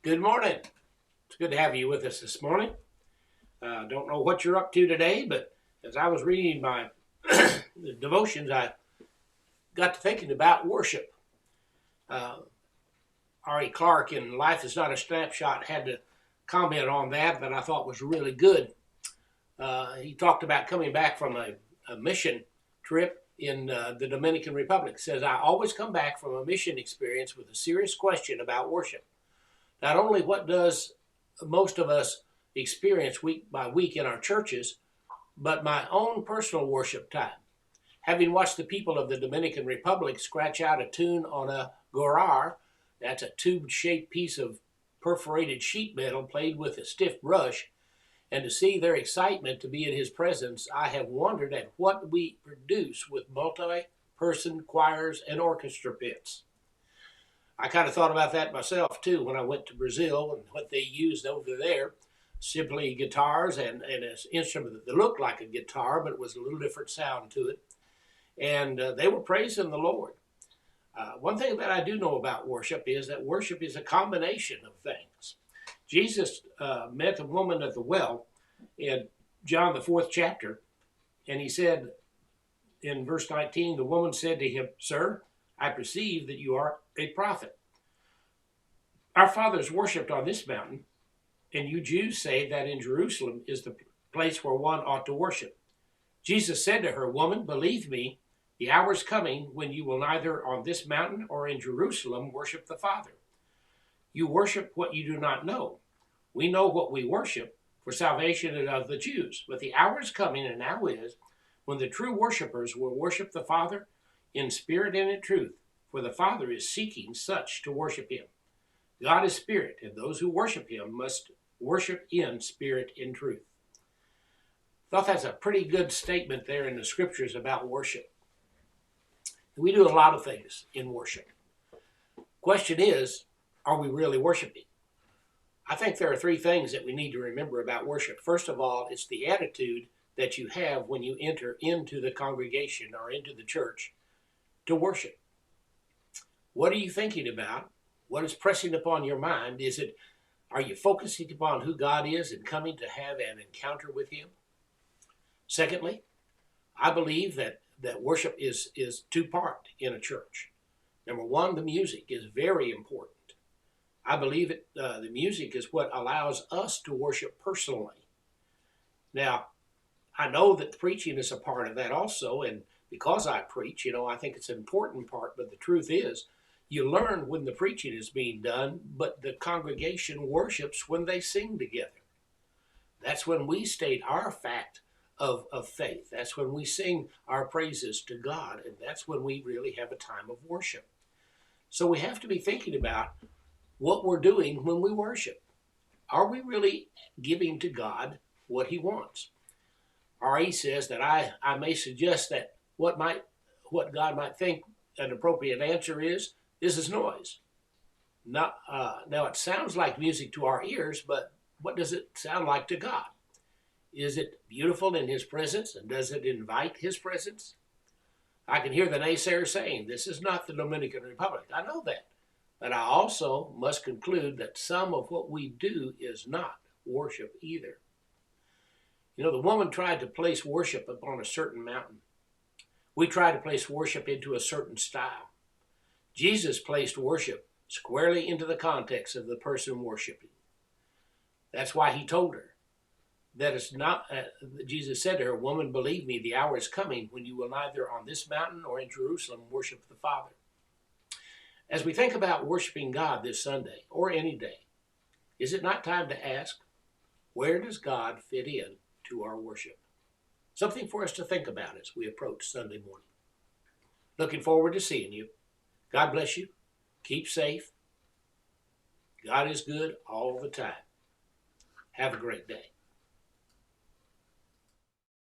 Good morning. It's good to have you with us this morning. Don't know what you're up to today, but as I was reading my the devotions, I got to thinking about worship. Uh, R.E. Clark in Life is Not a Snapshot had to comment on that, but I thought was really good. He talked about coming back from a mission trip in the Dominican Republic. Says, I always come back from a mission experience with a serious question about worship. Not only what does most of us experience week by week in our churches, but my own personal worship time. Having watched the people of the Dominican Republic scratch out a tune on a gorar, that's a tube shaped piece of perforated sheet metal played with a stiff brush, and to see their excitement to be in his presence, I have wondered at what we produce with multi person choirs and orchestra pits. I kind of thought about that myself too when I went to Brazil and what they used over there. Simply guitars and an instrument that looked like a guitar, but it was a little different sound to it. And they were praising the Lord. One thing that I do know about worship is that worship is a combination of things. Jesus met the woman at the well in John, the fourth chapter, and he said in verse 19, the woman said to him, Sir, I perceive that you are a prophet. Our fathers worshipped on this mountain, and you Jews say that in Jerusalem is the place where one ought to worship. Jesus said to her, Woman, believe me, the hour is coming when you will neither on this mountain or in Jerusalem worship the Father. You worship what you do not know. We know what we worship, for salvation is of the Jews. But the hour is coming, and now is, when the true worshipers will worship the Father in spirit and in truth, for the Father is seeking such to worship him. God is spirit, and those who worship him must worship in spirit and truth. I thought that's a pretty good statement there in the scriptures about worship. We do a lot of things in worship. Question is, are we really worshiping? I think there are three things that we need to remember about worship. First of all, it's the attitude that you have when you enter into the congregation or into the church to worship. What are you thinking about? What is pressing upon your mind? Are you focusing upon who God is and coming to have an encounter with him? Secondly, I believe that worship is two-part in a church. Number one, the music is very important. I believe the music is what allows us to worship personally. Now, I know that preaching is a part of that also, and because I preach, I think it's an important part, but the truth is, you learn when the preaching is being done, but the congregation worships when they sing together. That's when we state our fact of faith. That's when we sing our praises to God, and that's when we really have a time of worship. So we have to be thinking about what we're doing when we worship. Are we really giving to God what he wants? R.E. says that I may suggest that what God might think an appropriate answer is, this is noise. Now it sounds like music to our ears, but what does it sound like to God? Is it beautiful in his presence, and does it invite his presence? I can hear the naysayers saying, this is not the Dominican Republic. I know that. But I also must conclude that some of what we do is not worship either. The woman tried to place worship upon a certain mountain. We try to place worship into a certain style. Jesus placed worship squarely into the context of the person worshiping. That's why he told her that it's not, Jesus said to her, Woman, believe me, the hour is coming when you will neither on this mountain or in Jerusalem worship the Father. As we think about worshiping God this Sunday or any day, is it not time to ask, where does God fit in to our worship? Something for us to think about as we approach Sunday morning. Looking forward to seeing you. God bless you. Keep safe. God is good all the time. Have a great day.